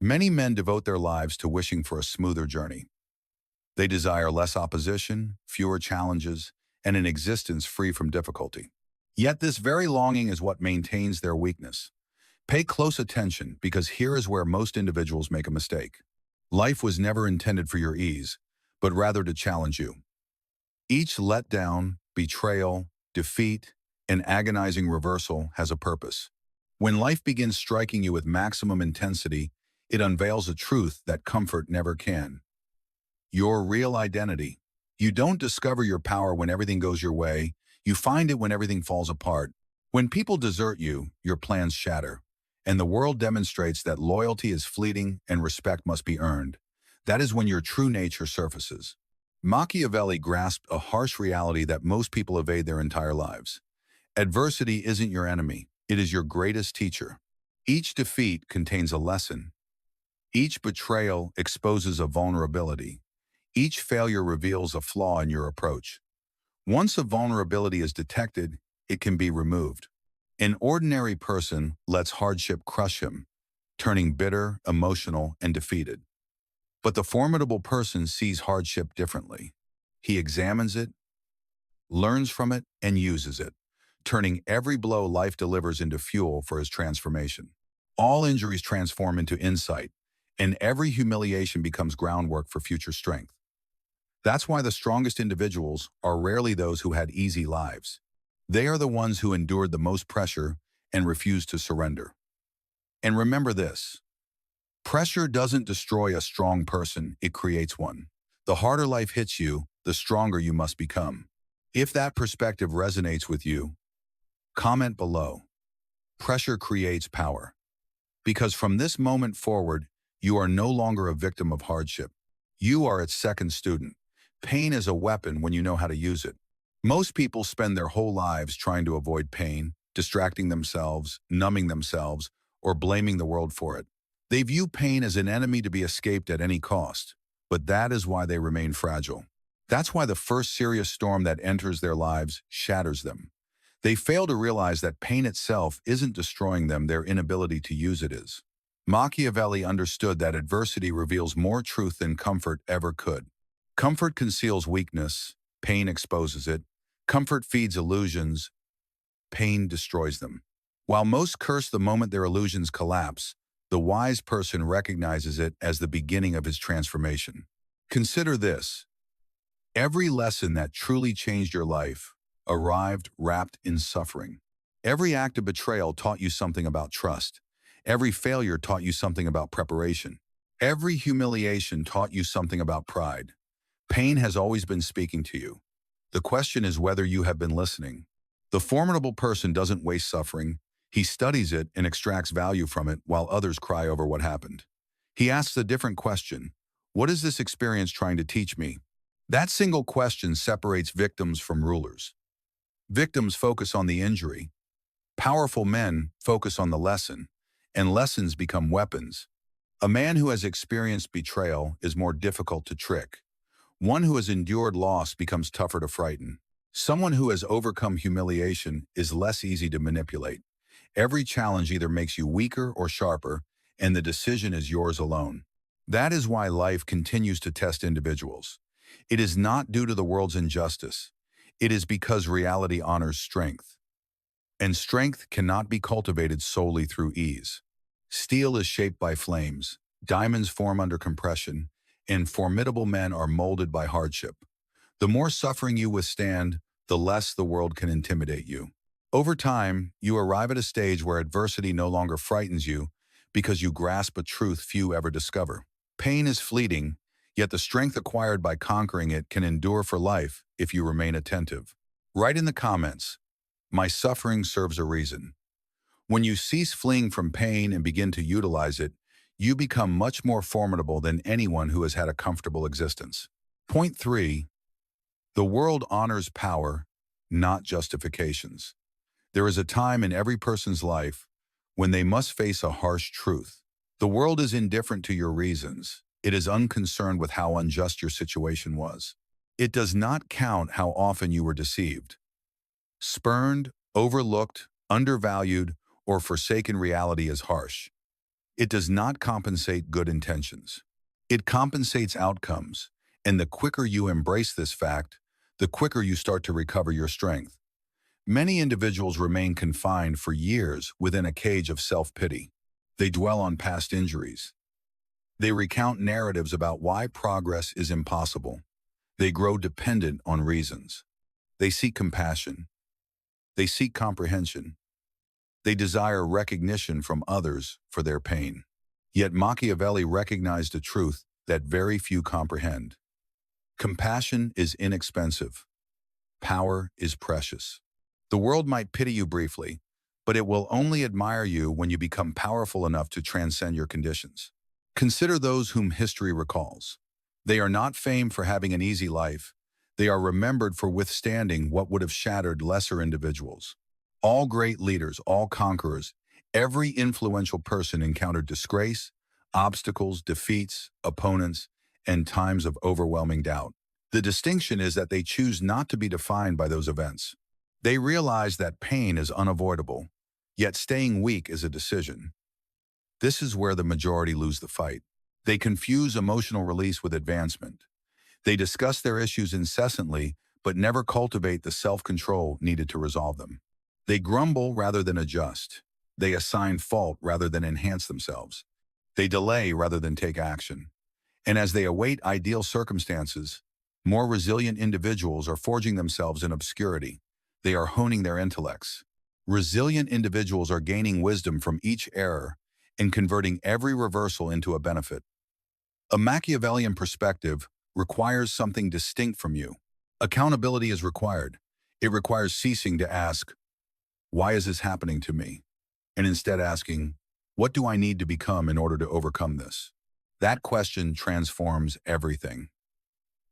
Many men devote their lives to wishing for a smoother journey. They desire less opposition, fewer challenges, and an existence free from difficulty. Yet this very longing is what maintains their weakness. Pay close attention, because here is where most individuals make a mistake. Life was never intended for your ease, but rather to challenge you. Each letdown, betrayal, defeat, and agonizing reversal has a purpose. When life begins striking you with maximum intensity, it unveils a truth that comfort never can. Your real identity. You don't discover your power when everything goes your way. You find it when everything falls apart. When people desert you, your plans shatter, and the world demonstrates that loyalty is fleeting and respect must be earned. That is when your true nature surfaces. Machiavelli grasped a harsh reality that most people evade their entire lives. Adversity isn't your enemy. It is your greatest teacher. Each defeat contains a lesson. Each betrayal exposes a vulnerability. Each failure reveals a flaw in your approach. Once a vulnerability is detected, it can be removed. An ordinary person lets hardship crush him, turning bitter, emotional, and defeated. But the formidable person sees hardship differently. He examines it, learns from it, and uses it, turning every blow life delivers into fuel for his transformation. All injuries transform into insight, and every humiliation becomes groundwork for future strength. That's why the strongest individuals are rarely those who had easy lives. They are the ones who endured the most pressure and refused to surrender. And remember this: pressure doesn't destroy a strong person, it creates one. The harder life hits you, the stronger you must become. If that perspective resonates with you, comment below. Pressure creates power. Because from this moment forward, you are no longer a victim of hardship. You are its second student. Pain is a weapon when you know how to use it. Most people spend their whole lives trying to avoid pain, distracting themselves, numbing themselves, or blaming the world for it. They view pain as an enemy to be escaped at any cost, but that is why they remain fragile. That's why the first serious storm that enters their lives shatters them. They fail to realize that pain itself isn't destroying them, their inability to use it is. Machiavelli understood that adversity reveals more truth than comfort ever could. Comfort conceals weakness, pain exposes it. Comfort feeds illusions, pain destroys them. While most curse the moment their illusions collapse, the wise person recognizes it as the beginning of his transformation. Consider this: every lesson that truly changed your life arrived wrapped in suffering. Every act of betrayal taught you something about trust. Every failure taught you something about preparation. Every humiliation taught you something about pride. Pain has always been speaking to you. The question is whether you have been listening. The formidable person doesn't waste suffering. He studies it and extracts value from it while others cry over what happened. He asks a different question: what is this experience trying to teach me? That single question separates victims from rulers. Victims focus on the injury. Powerful men focus on the lesson, and lessons become weapons. A man who has experienced betrayal is more difficult to trick. One who has endured loss becomes tougher to frighten. Someone who has overcome humiliation is less easy to manipulate. Every challenge either makes you weaker or sharper, and the decision is yours alone. That is why life continues to test individuals. It is not due to the world's injustice. It is because reality honors strength. And strength cannot be cultivated solely through ease. Steel is shaped by flames, diamonds form under compression, and formidable men are molded by hardship. The more suffering you withstand, the less the world can intimidate you. Over time, you arrive at a stage where adversity no longer frightens you because you grasp a truth few ever discover. Pain is fleeting, yet the strength acquired by conquering it can endure for life if you remain attentive. Write in the comments: my suffering serves a reason. When you cease fleeing from pain and begin to utilize it, you become much more formidable than anyone who has had a comfortable existence. Point 3. The world honors power, not justifications. There is a time in every person's life when they must face a harsh truth. The world is indifferent to your reasons. It is unconcerned with how unjust your situation was. It does not count how often you were deceived, spurned, overlooked, undervalued, or forsaken. Reality is harsh. It does not compensate good intentions. It compensates outcomes, and the quicker you embrace this fact, the quicker you start to recover your strength. Many individuals remain confined for years within a cage of self-pity. They dwell on past injuries. They recount narratives about why progress is impossible. They grow dependent on reasons. They seek compassion. They seek comprehension. They desire recognition from others for their pain. Yet Machiavelli recognized a truth that very few comprehend. Compassion is inexpensive. Power is precious. The world might pity you briefly, but it will only admire you when you become powerful enough to transcend your conditions. Consider those whom history recalls. They are not famed for having an easy life. They are remembered for withstanding what would have shattered lesser individuals. All great leaders, all conquerors, every influential person encountered disgrace, obstacles, defeats, opponents, and times of overwhelming doubt. The distinction is that they choose not to be defined by those events. They realize that pain is unavoidable, yet staying weak is a decision. This is where the majority lose the fight. They confuse emotional release with advancement. They discuss their issues incessantly, but never cultivate the self-control needed to resolve them. They grumble rather than adjust. They assign fault rather than enhance themselves. They delay rather than take action. And as they await ideal circumstances, more resilient individuals are forging themselves in obscurity. They are honing their intellects. Resilient individuals are gaining wisdom from each error and converting every reversal into a benefit. A Machiavellian perspective requires something distinct from you. Accountability is required. It requires ceasing to ask, "Why is this happening to me?" and instead asking, "What do I need to become in order to overcome this?" That question transforms everything.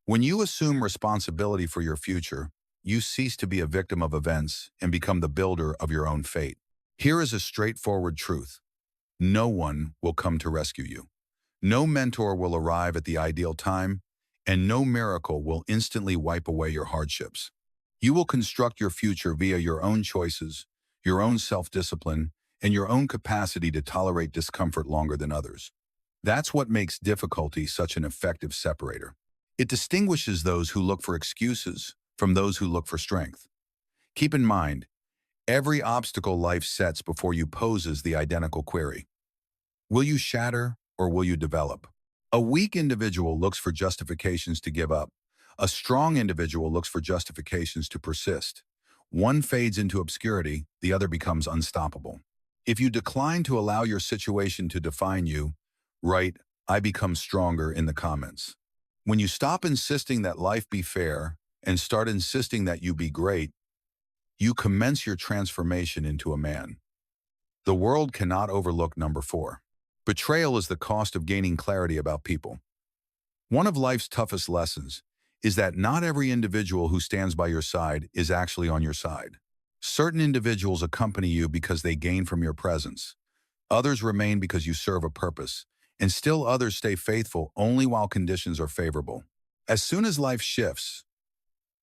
When you assume responsibility for your future, you cease to be a victim of events and become the builder of your own fate. Here is a straightforward truth. No one will come to rescue you. No mentor will arrive at the ideal time, and no miracle will instantly wipe away your hardships. You will construct your future via your own choices, your own self-discipline, and your own capacity to tolerate discomfort longer than others. That's what makes difficulty such an effective separator. It distinguishes those who look for excuses from those who look for strength. Keep in mind, every obstacle life sets before you poses the identical query. Will you shatter or will you develop? A weak individual looks for justifications to give up. A strong individual looks for justifications to persist. One fades into obscurity, the other becomes unstoppable. If you decline to allow your situation to define you, write, "I become stronger" in the comments. When you stop insisting that life be fair and start insisting that you be great, you commence your transformation into a man. The world cannot overlook number 4. Betrayal is the cost of gaining clarity about people. One of life's toughest lessons is that not every individual who stands by your side is actually on your side. Certain individuals accompany you because they gain from your presence. Others remain because you serve a purpose, and still others stay faithful only while conditions are favorable. As soon as life shifts,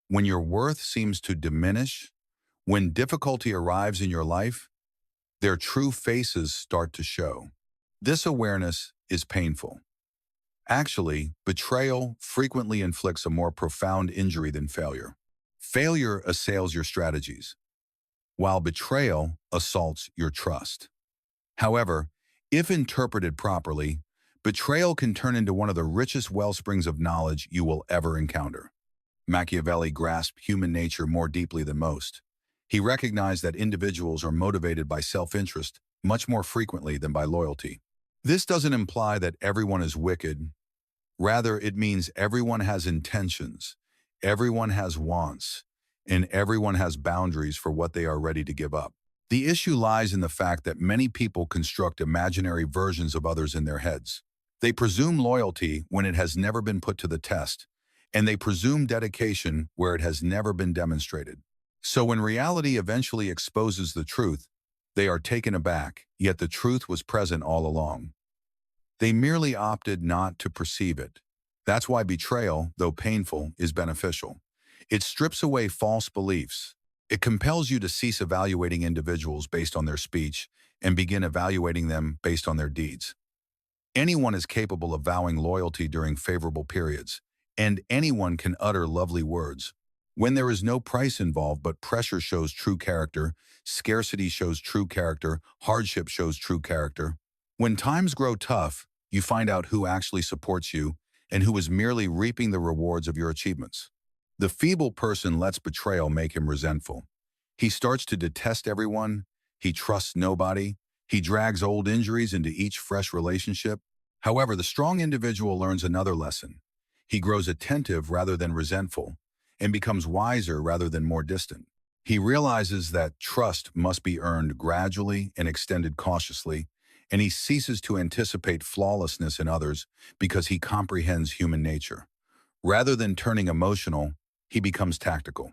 when your worth seems to diminish, when difficulty arrives in your life, their true faces start to show. This awareness is painful. Actually, betrayal frequently inflicts a more profound injury than failure. Failure assails your strategies, while betrayal assaults your trust. However, if interpreted properly, betrayal can turn into one of the richest wellsprings of knowledge you will ever encounter. Machiavelli grasped human nature more deeply than most. He recognized that individuals are motivated by self-interest much more frequently than by loyalty. This doesn't imply that everyone is wicked. Rather, it means everyone has intentions, everyone has wants, and everyone has boundaries for what they are ready to give up. The issue lies in the fact that many people construct imaginary versions of others in their heads. They presume loyalty when it has never been put to the test, and they presume dedication where it has never been demonstrated. So when reality eventually exposes the truth, they are taken aback, yet the truth was present all along. They merely opted not to perceive it. That's why betrayal, though painful, is beneficial. It strips away false beliefs. It compels you to cease evaluating individuals based on their speech and begin evaluating them based on their deeds. Anyone is capable of vowing loyalty during favorable periods, and anyone can utter lovely words. When there is no price involved but pressure shows true character, scarcity shows true character, hardship shows true character. When times grow tough, you find out who actually supports you and who is merely reaping the rewards of your achievements. The feeble person lets betrayal make him resentful. He starts to detest everyone, he trusts nobody, he drags old injuries into each fresh relationship. However, the strong individual learns another lesson. He grows attentive rather than resentful, and becomes wiser rather than more distant. He realizes that trust must be earned gradually and extended cautiously, and he ceases to anticipate flawlessness in others because he comprehends human nature. Rather than turning emotional, he becomes tactical.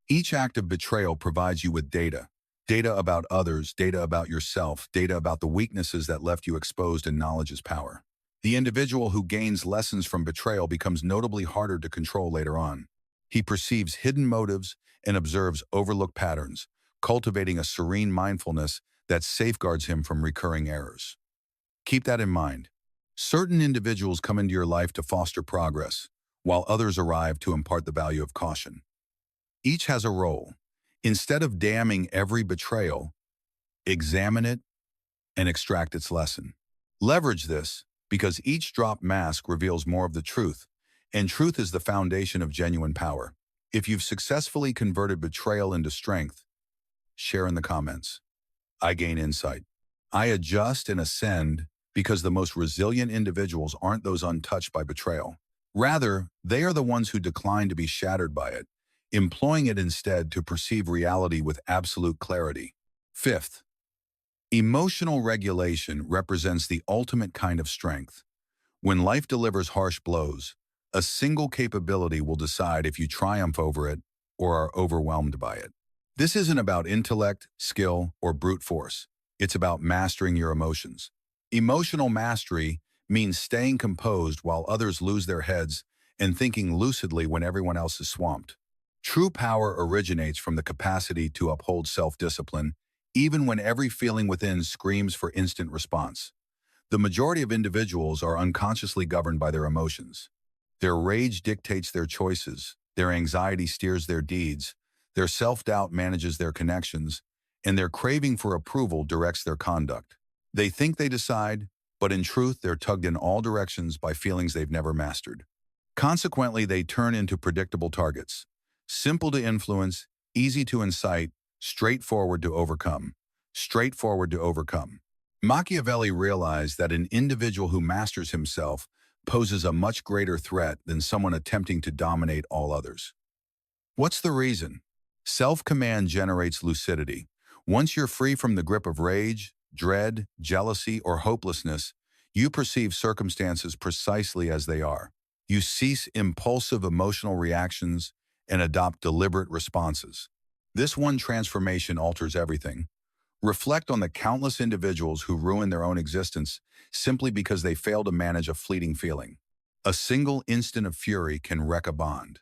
Each act of betrayal provides you with data. Data about others, data about yourself, data about the weaknesses that left you exposed, and knowledge is power. The individual who gains lessons from betrayal becomes notably harder to control later on. He perceives hidden motives and observes overlooked patterns, cultivating a serene mindfulness that safeguards him from recurring errors. Keep that in mind. Certain individuals come into your life to foster progress, while others arrive to impart the value of caution. Each has a role. Instead of damning every betrayal, examine it and extract its lesson. Leverage this, because each dropped mask reveals more of the truth, and truth is the foundation of genuine power. If you've successfully converted betrayal into strength, share in the comments. I gain insight. I adjust and ascend because the most resilient individuals aren't those untouched by betrayal. Rather, they are the ones who decline to be shattered by it, employing it instead to perceive reality with absolute clarity. Fifth, emotional regulation represents the ultimate kind of strength. When life delivers harsh blows, a single capability will decide if you triumph over it or are overwhelmed by it. This isn't about intellect, skill, or brute force. It's about mastering your emotions. Emotional mastery means staying composed while others lose their heads and thinking lucidly when everyone else is swamped. True power originates from the capacity to uphold self-discipline, even when every feeling within screams for instant response. The majority of individuals are unconsciously governed by their emotions. Their rage dictates their choices, their anxiety steers their deeds, their self-doubt manages their connections, and their craving for approval directs their conduct. They think they decide, but in truth they're tugged in all directions by feelings they've never mastered. Consequently, they turn into predictable targets. Simple to influence, easy to incite, straightforward to overcome. Straightforward to overcome. Machiavelli realized that an individual who masters himself poses a much greater threat than someone attempting to dominate all others. What's the reason? Self-command generates lucidity. Once you're free from the grip of rage, dread, jealousy, or hopelessness, you perceive circumstances precisely as they are. You cease impulsive emotional reactions and adopt deliberate responses. This one transformation alters everything. Reflect on the countless individuals who ruin their own existence simply because they fail to manage a fleeting feeling. A single instant of fury can wreck a bond.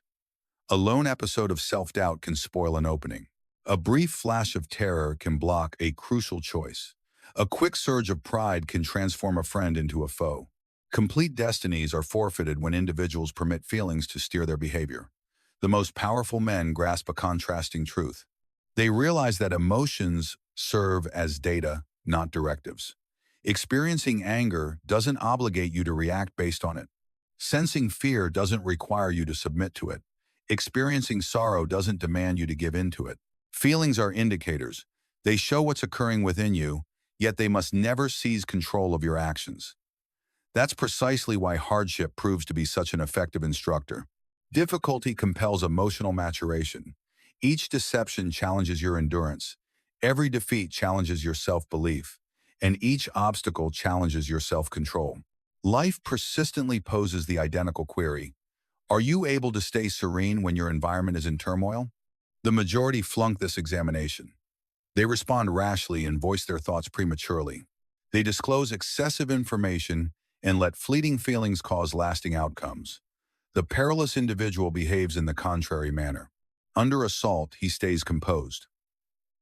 A lone episode of self-doubt can spoil an opening. A brief flash of terror can block a crucial choice. A quick surge of pride can transform a friend into a foe. Complete destinies are forfeited when individuals permit feelings to steer their behavior. The most powerful men grasp a contrasting truth. They realize that emotions serve as data, not directives. Experiencing anger doesn't obligate you to react based on it. Sensing fear doesn't require you to submit to it. Experiencing sorrow doesn't demand you to give in to it. Feelings are indicators. They show what's occurring within you, yet they must never seize control of your actions. That's precisely why hardship proves to be such an effective instructor. Difficulty compels emotional maturation. Each deception challenges your endurance. Every defeat challenges your self-belief, and each obstacle challenges your self-control. Life persistently poses the identical query: are you able to stay serene when your environment is in turmoil? The majority flunk this examination. They respond rashly and voice their thoughts prematurely. They disclose excessive information and let fleeting feelings cause lasting outcomes. The perilous individual behaves in the contrary manner. Under assault, he stays composed.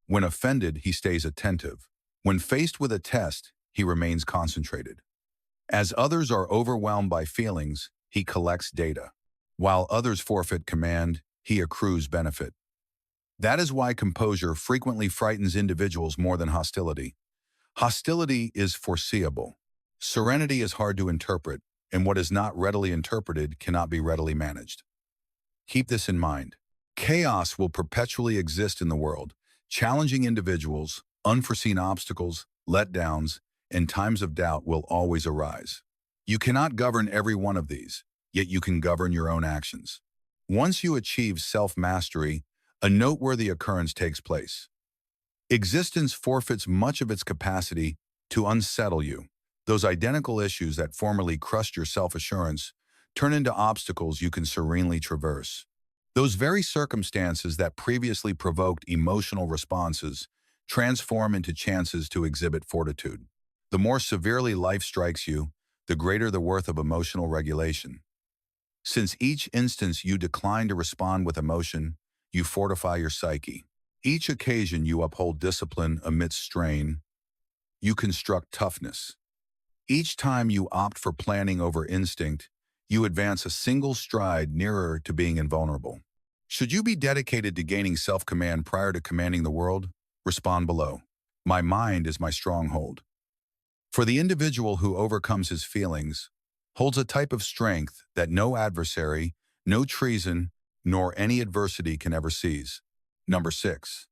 When offended, he stays attentive. When faced with a test, he remains concentrated. As others are overwhelmed by feelings, he collects data. While others forfeit command, he accrues benefit. That is why composure frequently frightens individuals more than hostility. Hostility is foreseeable. Serenity is hard to interpret, and what is not readily interpreted cannot be readily managed. Keep this in mind. Chaos will perpetually exist in the world, challenging individuals, unforeseen obstacles, letdowns, and times of doubt will always arise. You cannot govern every one of these, yet you can govern your own actions. Once you achieve self-mastery, a noteworthy occurrence takes place. Existence forfeits much of its capacity to unsettle you. Those identical issues that formerly crushed your self-assurance turn into obstacles you can serenely traverse. Those very circumstances that previously provoked emotional responses transform into chances to exhibit fortitude. The more severely life strikes you, the greater the worth of emotional regulation. Since each instance you decline to respond with emotion, you fortify your psyche. Each occasion you uphold discipline amidst strain, you construct toughness. Each time you opt for planning over instinct, you advance a single stride nearer to being invulnerable. Should you be dedicated to gaining self-command prior to commanding the world? Respond below. My mind is my stronghold. For the individual who overcomes his feelings, holds a type of strength that no adversary, no treason, nor any adversity can ever seize. Number 6.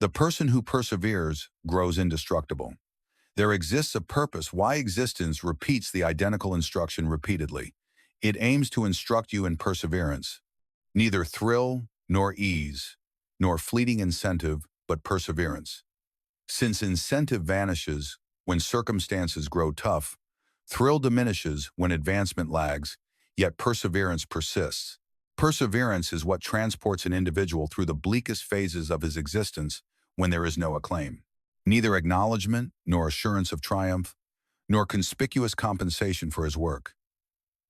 The person who perseveres grows indestructible. There exists a purpose why existence repeats the identical instruction repeatedly. It aims to instruct you in perseverance. Neither thrill, nor ease, nor fleeting incentive, but perseverance. Since incentive vanishes when circumstances grow tough, thrill diminishes when advancement lags, yet perseverance persists. Perseverance is what transports an individual through the bleakest phases of his existence when there is no acclaim. Neither acknowledgement, nor assurance of triumph, nor conspicuous compensation for his work.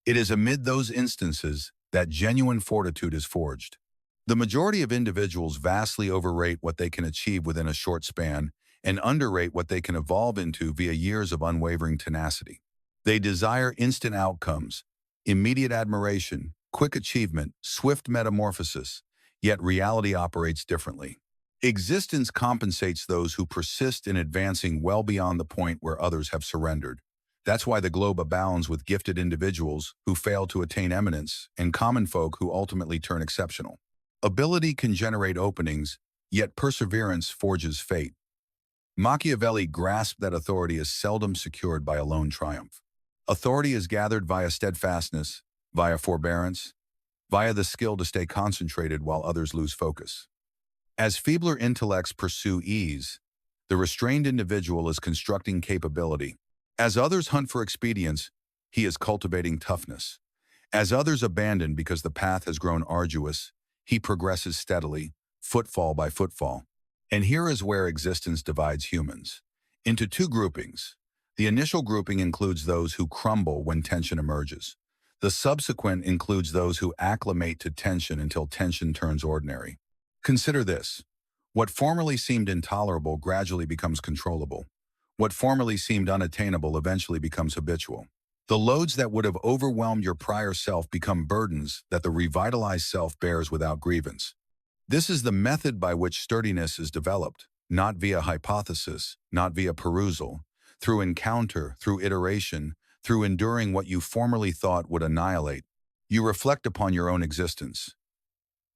It is amid those instances that genuine fortitude is forged. The majority of individuals vastly overrate what they can achieve within a short span and underrate what they can evolve into via years of unwavering tenacity. They desire instant outcomes, immediate admiration, quick achievement, swift metamorphosis, yet reality operates differently. Existence compensates those who persist in advancing well beyond the point where others have surrendered. That's why the globe abounds with gifted individuals who fail to attain eminence and common folk who ultimately turn exceptional. Ability can generate openings, yet perseverance forges fate. Machiavelli grasped that authority is seldom secured by a lone triumph. Authority is gathered via steadfastness, via forbearance, via the skill to stay concentrated while others lose focus. As feebler intellects pursue ease, the restrained individual is constructing capability. As others hunt for expedience, he is cultivating toughness. As others abandon because the path has grown arduous, he progresses steadily, footfall by footfall. And here is where existence divides humans into two groupings. The initial grouping includes those who crumble when tension emerges. The subsequent includes those who acclimate to tension until tension turns ordinary. Consider this. What formerly seemed intolerable gradually becomes controllable. What formerly seemed unattainable eventually becomes habitual. The loads that would have overwhelmed your prior self become burdens that the revitalized self bears without grievance. This is the method by which sturdiness is developed, not via hypothesis, not via perusal, through encounter, through iteration, through enduring what you formerly thought would annihilate. You reflect upon your own existence.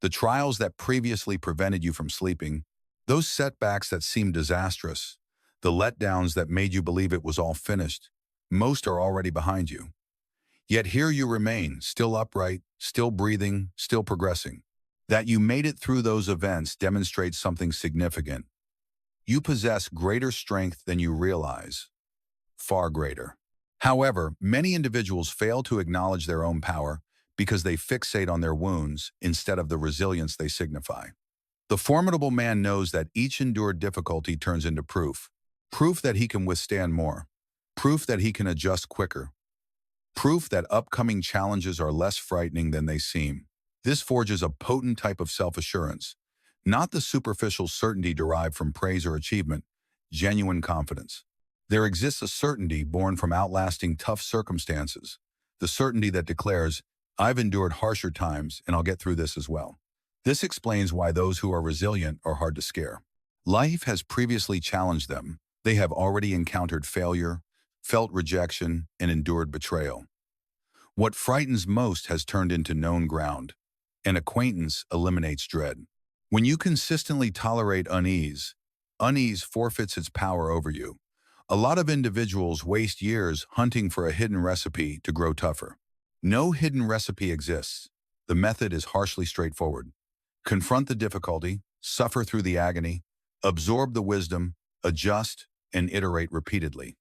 The trials that previously prevented you from sleeping, those setbacks that seemed disastrous, the letdowns that made you believe it was all finished, most are already behind you. Yet here you remain, still upright, still breathing, still progressing. That you made it through those events demonstrates something significant. You possess greater strength than you realize, far greater. However, many individuals fail to acknowledge their own power because they fixate on their wounds instead of the resilience they signify. The formidable man knows that each endured difficulty turns into proof. Proof that he can withstand more. Proof that he can adjust quicker. Proof that upcoming challenges are less frightening than they seem. This forges a potent type of self-assurance, not the superficial certainty derived from praise or achievement, genuine confidence. There exists a certainty born from outlasting tough circumstances, the certainty that declares, I've endured harsher times and I'll get through this as well. This explains why those who are resilient are hard to scare. Life has previously challenged them. They have already encountered failure, felt rejection, and endured betrayal. What frightens most has turned into known ground. An acquaintance eliminates dread. When you consistently tolerate unease, unease forfeits its power over you. A lot of individuals waste years hunting for a hidden recipe to grow tougher. No hidden recipe exists. The method is harshly straightforward. Confront the difficulty, suffer through the agony, absorb the wisdom, adjust, and iterate repeatedly.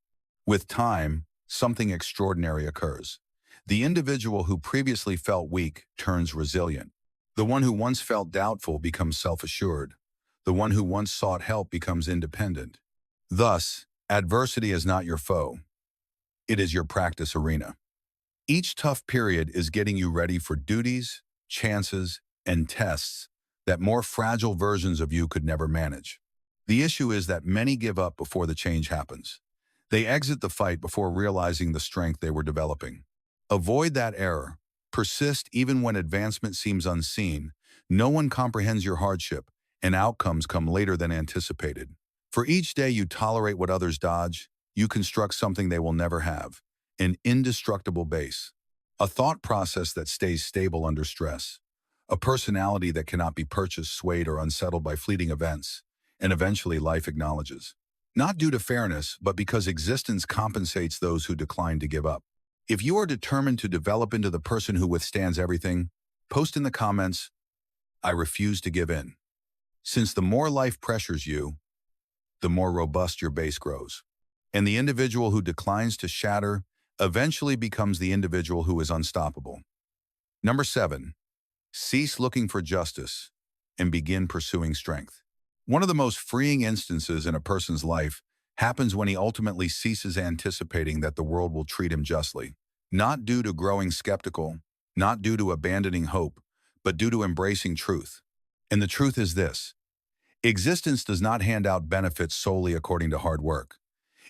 With time, something extraordinary occurs. The individual who previously felt weak turns resilient. The one who once felt doubtful becomes self-assured. The one who once sought help becomes independent. Thus, adversity is not your foe. It is your practice arena. Each tough period is getting you ready for duties, chances, and tests that more fragile versions of you could never manage. The issue is that many give up before the change happens. They exit the fight before realizing the strength they were developing. Avoid that error. Persist even when advancement seems unseen. No one comprehends your hardship, and outcomes come later than anticipated. For each day you tolerate what others dodge, you construct something they will never have, an indestructible base, a thought process that stays stable under stress, a personality that cannot be purchased, swayed, or unsettled by fleeting events, and eventually life acknowledges. Not due to fairness, but because existence compensates those who decline to give up. If you are determined to develop into the person who withstands everything, post in the comments, I refuse to give in. Since the more life pressures you, the more robust your base grows. And the individual who declines to shatter eventually becomes the individual who is unstoppable. Number 7, cease looking for justice and begin pursuing strength. One of the most freeing instances in a person's life happens when he ultimately ceases anticipating that the world will treat him justly. Not due to growing skeptical, not due to abandoning hope, but due to embracing truth. And the truth is this: existence does not hand out benefits solely according to hard work.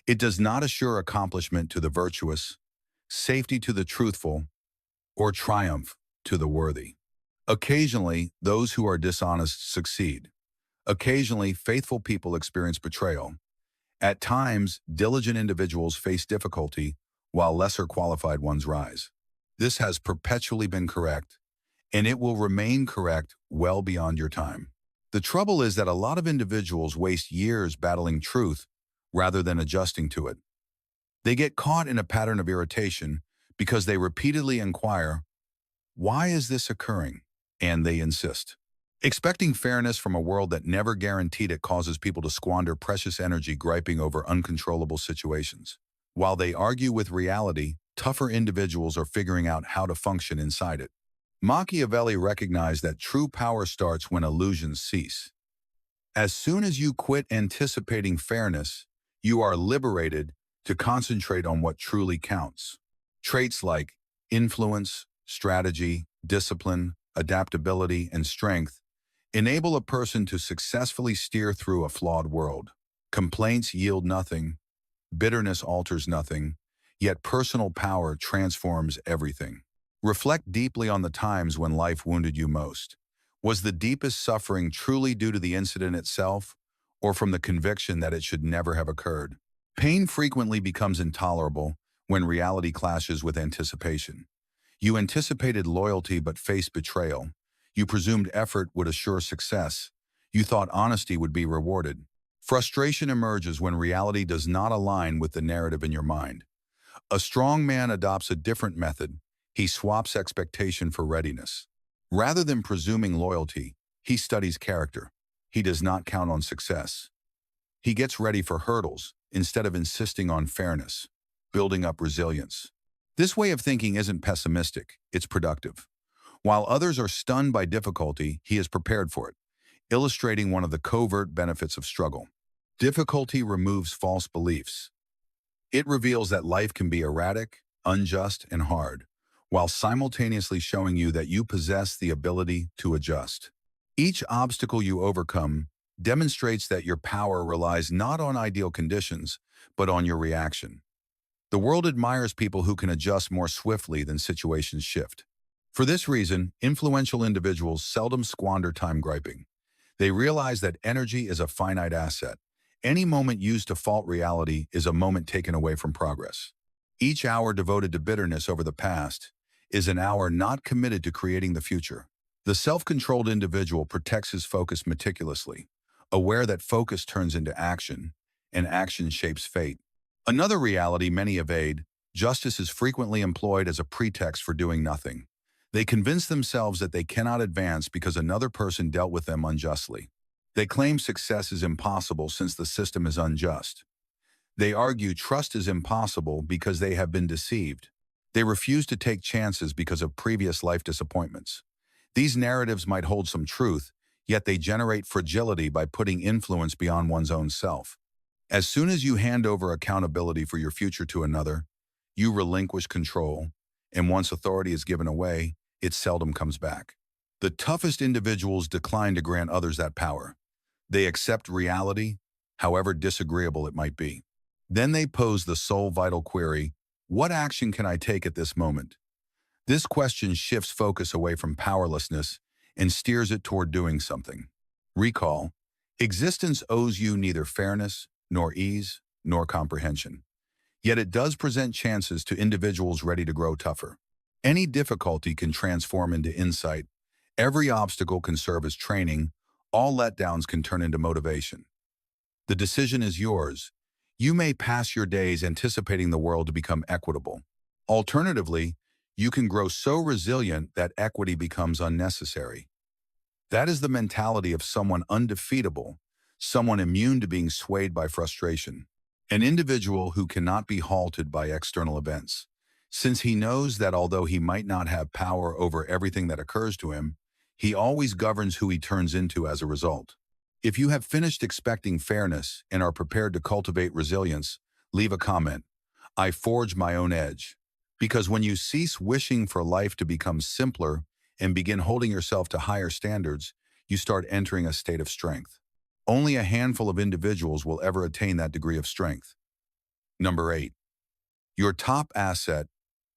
It does not assure accomplishment to the virtuous, safety to the truthful, or triumph to the worthy. Occasionally, those who are dishonest succeed. Occasionally, faithful people experience betrayal. At times, diligent individuals face difficulty, while lesser qualified ones rise. This has perpetually been correct, and it will remain correct well beyond your time. The trouble is that a lot of individuals waste years battling truth rather than adjusting to it. They get caught in a pattern of irritation because they repeatedly inquire, why is this occurring? And they insist. Expecting fairness from a world that never guaranteed it causes people to squander precious energy griping over uncontrollable situations. While they argue with reality, tougher individuals are figuring out how to function inside it. Machiavelli recognized that true power starts when illusions cease. As soon as you quit anticipating fairness, you are liberated to concentrate on what truly counts. Traits like influence, strategy, discipline, adaptability, and strength enable a person to successfully steer through a flawed world. Complaints yield nothing, bitterness alters nothing, yet personal power transforms everything. Reflect deeply on the times when life wounded you most. Was the deepest suffering truly due to the incident itself, or from the conviction that it should never have occurred? Pain frequently becomes intolerable when reality clashes with anticipation. You anticipated loyalty but faced betrayal. You presumed effort would assure success. You thought honesty would be rewarded. Frustration emerges when reality does not align with the narrative in your mind. A strong man adopts a different method. He swaps expectation for readiness. Rather than presuming loyalty, he studies character. He does not count on success. He gets ready for hurdles instead of insisting on fairness, building up resilience. This way of thinking isn't pessimistic, it's productive. While others are stunned by difficulty, he is prepared for it, illustrating one of the covert benefits of struggle. Difficulty removes false beliefs. It reveals that life can be erratic, unjust, and hard, while simultaneously showing you that you possess the ability to adjust. Each obstacle you overcome demonstrates that your power relies not on ideal conditions, but on your reaction. The world admires people who can adjust more swiftly than situations shift. For this reason, influential individuals seldom squander time griping. They realize that energy is a finite asset. Any moment used to fault reality is a moment taken away from progress. Each hour devoted to bitterness over the past is an hour not committed to creating the future. The self-controlled individual protects his focus meticulously, aware that focus turns into action, and action shapes fate. Another reality many evade: justice is frequently employed as a pretext for doing nothing. They convince themselves that they cannot advance because another person dealt with them unjustly. They claim success is impossible since the system is unjust. They argue trust is impossible because they have been deceived. They refuse to take chances because of previous life disappointments. These narratives might hold some truth, yet they generate fragility by putting influence beyond one's own self. As soon as you hand over accountability for your future to another, you relinquish control, and once authority is given away, it seldom comes back. The toughest individuals decline to grant others that power. They accept reality, however disagreeable it might be. Then they pose the sole vital query: what action can I take at this moment? This question shifts focus away from powerlessness and steers it toward doing something. Recall, existence owes you neither fairness, nor ease, nor comprehension. Yet it does present chances to individuals ready to grow tougher. Any difficulty can transform into insight. Every obstacle can serve as training. All letdowns can turn into motivation. The decision is yours. You may pass your days anticipating the world to become equitable. Alternatively, you can grow so resilient that equity becomes unnecessary. That is the mentality of someone undefeatable, someone immune to being swayed by frustration, an individual who cannot be halted by external events, since he knows that although he might not have power over everything that occurs to him, he always governs who he turns into as a result. If you have finished expecting fairness and are prepared to cultivate resilience, leave a comment. I forge my own edge. Because when you cease wishing for life to become simpler and begin holding yourself to higher standards, you start entering a state of strength. Only a handful of individuals will ever attain that degree of strength. Number 8. Your top asset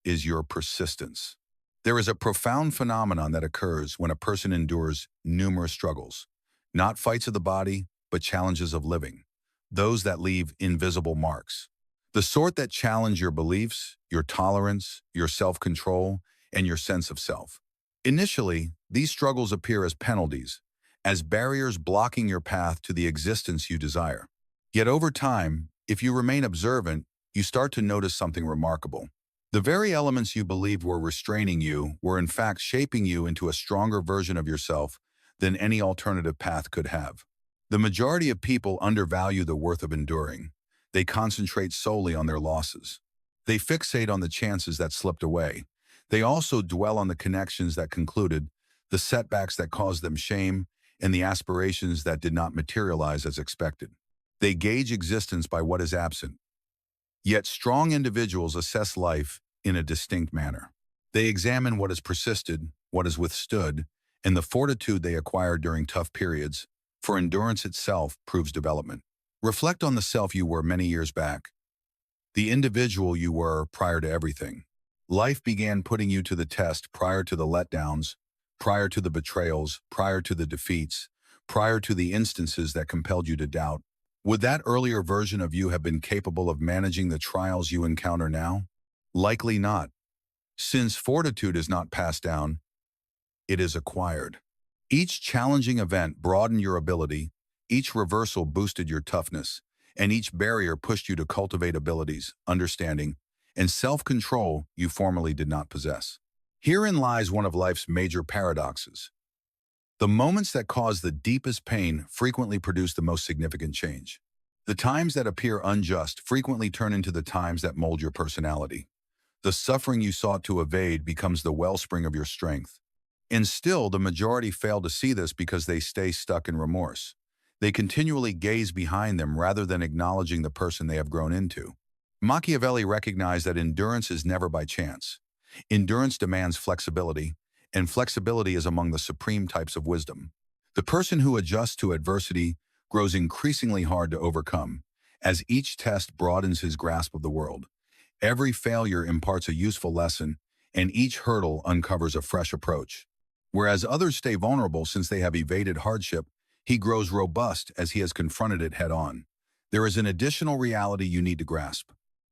is your persistence. There is a profound phenomenon that occurs when a person endures numerous struggles, not fights of the body, but challenges of living, those that leave invisible marks. The sort that challenge your beliefs, your tolerance, your self-control, and your sense of self. Initially, these struggles appear as penalties, as barriers blocking your path to the existence you desire. Yet over time, if you remain observant, you start to notice something remarkable. The very elements you believed were restraining you were in fact shaping you into a stronger version of yourself than any alternative path could have. The majority of people undervalue the worth of enduring. They concentrate solely on their losses. They fixate on the chances that slipped away. They also dwell on the connections that concluded, the setbacks that caused them shame, and the aspirations that did not materialize as expected. They gauge existence by what is absent. Yet strong individuals assess life in a distinct manner. They examine what has persisted, what has withstood, and the fortitude they acquired during tough periods, for endurance itself proves development. Reflect on the self you were many years back, the individual you were prior to everything. Life began putting you to the test prior to the letdowns, prior to the betrayals, prior to the defeats, prior to the instances that compelled you to doubt. Would that earlier version of you have been capable of managing the trials you encounter now? Likely not. Since fortitude is not passed down, it is acquired. Each challenging event broadened your ability, each reversal boosted your toughness, and each barrier pushed you to cultivate abilities, understanding, and self-control you formerly did not possess. Herein lies one of life's major paradoxes. The moments that cause the deepest pain frequently produce the most significant change. The times that appear unjust frequently turn into the times that mold your personality. The suffering you sought to evade becomes the wellspring of your strength. And still, the majority fail to see this because they stay stuck in remorse. They continually gaze behind them rather than acknowledging the person they have grown into. Machiavelli recognized that endurance is never by chance. Endurance demands flexibility, and flexibility is among the supreme types of wisdom. The person who adjusts to adversity grows increasingly hard to overcome. As each test broadens his grasp of the world, every failure imparts a useful lesson, and each hurdle uncovers a fresh approach. Whereas others stay vulnerable since they have evaded hardship, he grows robust as he has confronted it head-on. There is an additional reality you need to grasp.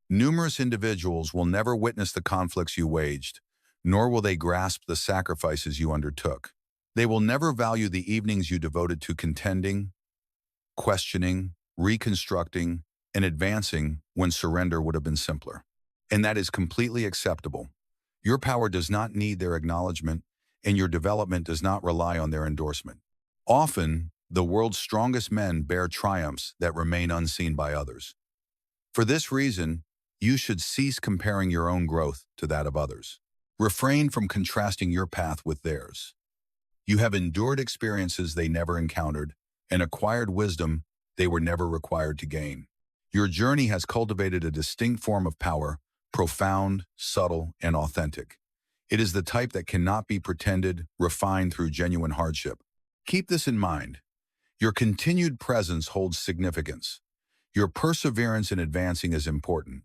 Numerous individuals will never witness the conflicts you waged, nor will they grasp the sacrifices you undertook. They will never value the evenings you devoted to contending, questioning, reconstructing, and advancing when surrender would have been simpler. And that is completely acceptable. Your power does not need their acknowledgement, and your development does not rely on their endorsement. Often, the world's strongest men bear triumphs that remain unseen by others. For this reason, you should cease comparing your own growth to that of others. Refrain from contrasting your path with theirs. You have endured experiences they never encountered and acquired wisdom they were never required to gain. Your journey has cultivated a distinct form of power, profound, subtle, and authentic. It is the type that cannot be pretended, refined through genuine hardship. Keep this in mind. Your continued presence holds significance. Your perseverance in advancing is important,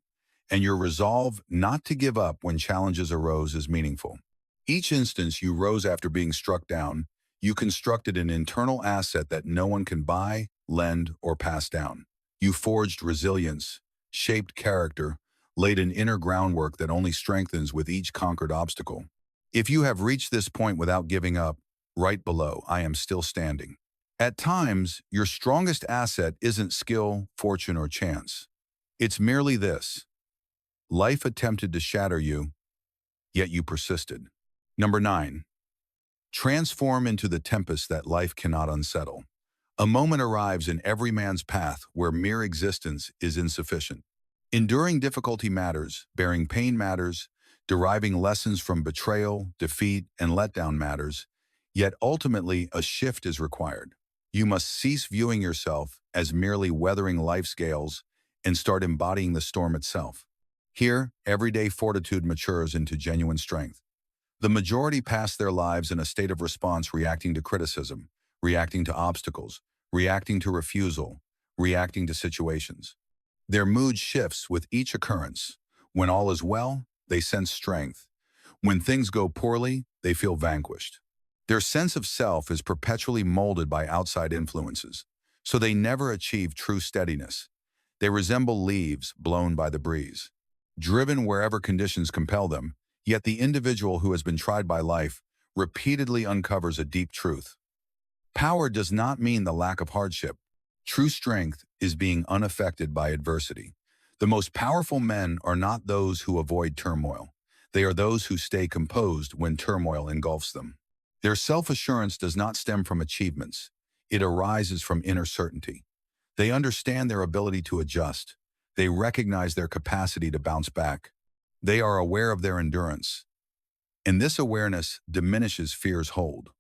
and your resolve not to give up when challenges arose is meaningful. Each instance you rose after being struck down, you constructed an internal asset that no one can buy, lend, or pass down. You forged resilience, shaped character, laid an inner groundwork that only strengthens with each conquered obstacle. If you have reached this point without giving up, right below, I am still standing. At times, your strongest asset isn't skill, fortune, or chance. It's merely this. Life attempted to shatter you, yet you persisted. Number 9. Transform into the tempest that life cannot unsettle. A moment arrives in every man's path where mere existence is insufficient. Enduring difficulty matters, bearing pain matters, deriving lessons from betrayal, defeat, and letdown matters, yet ultimately a shift is required. You must cease viewing yourself as merely weathering life's gales and start embodying the storm itself. Here, everyday fortitude matures into genuine strength. The majority pass their lives in a state of response, reacting to criticism, reacting to obstacles, reacting to refusal, reacting to situations. Their mood shifts with each occurrence. When all is well, they sense strength. When things go poorly, they feel vanquished. Their sense of self is perpetually molded by outside influences, so they never achieve true steadiness. They resemble leaves blown by the breeze, driven wherever conditions compel them, yet the individual who has been tried by life repeatedly uncovers a deep truth. Power does not mean the lack of hardship. True strength is being unaffected by adversity. The most powerful men are not those who avoid turmoil. They are those who stay composed when turmoil engulfs them. Their self-assurance does not stem from achievements. It arises from inner certainty. They understand their ability to adjust. They recognize their capacity to bounce back. They are aware of their endurance, and this awareness diminishes fear's hold.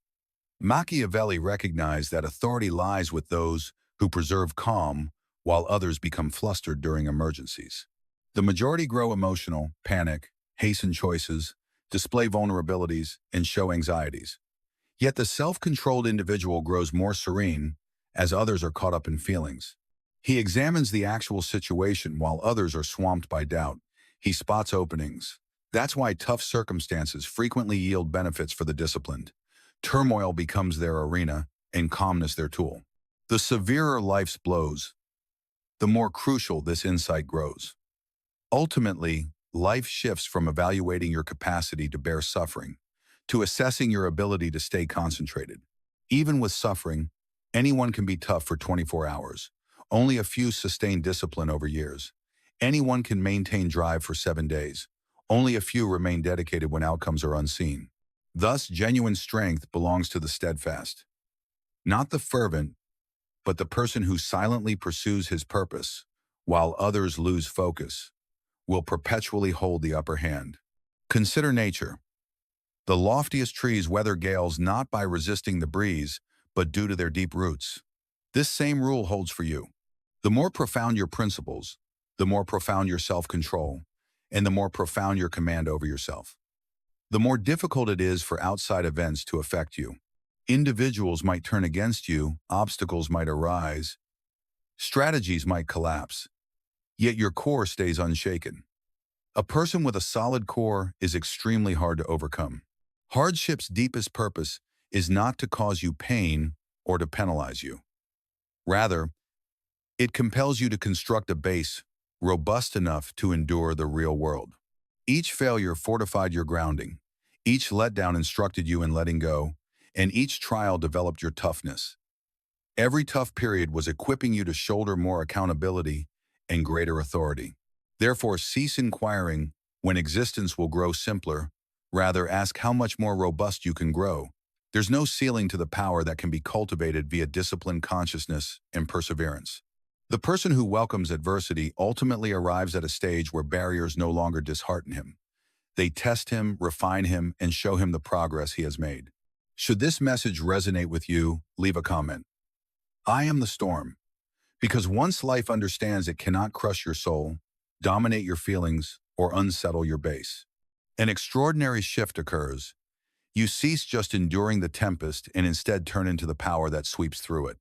Machiavelli recognized that authority lies with those who preserve calm while others become flustered during emergencies. The majority grow emotional, panic, hasten choices, display vulnerabilities, and show anxieties. Yet the self-controlled individual grows more serene as others are caught up in feelings. He examines the actual situation while others are swamped by doubt. He spots openings. That's why tough circumstances frequently yield benefits for the disciplined. Turmoil becomes their arena, and calmness their tool. The severer life's blows, the more crucial this insight grows. Ultimately, life shifts from evaluating your capacity to bear suffering to assessing your ability to stay concentrated. Even with suffering, anyone can be tough for 24 hours. Only a few sustain discipline over years. Anyone can maintain drive for 7 days. Only a few remain dedicated when outcomes are unseen. Thus, genuine strength belongs to the steadfast. Not the fervent, but the person who silently pursues his purpose, while others lose focus, will perpetually hold the upper hand. Consider nature. The loftiest trees weather gales not by resisting the breeze, but due to their deep roots. This same rule holds for you. The more profound your principles, the more profound your self-control, and the more profound your command over yourself. The more difficult it is for outside events to affect you. Individuals might turn against you, obstacles might arise, Strategies might collapse, yet your core stays unshaken. A person with a solid core is extremely hard to overcome. Hardship's deepest purpose is not to cause you pain or to penalize you. Rather, it compels you to construct a base robust enough to endure the real world. Each failure fortified your grounding, each letdown instructed you in letting go, and each trial developed your toughness. Every tough period was equipping you to shoulder more accountability and greater authority. Therefore, cease inquiring when existence will grow simpler. Rather, ask how much more robust you can grow. There's no ceiling to the power that can be cultivated via discipline, consciousness, and perseverance. The person who welcomes adversity ultimately arrives at a stage where barriers no longer dishearten him. They test him, refine him, and show him the progress he has made. Should this message resonate with you, leave a comment. I am the storm. Because once life understands it cannot crush your soul, dominate your feelings, or unsettle your base, an extraordinary shift occurs. You cease just enduring the tempest and instead turn into the power that sweeps through it.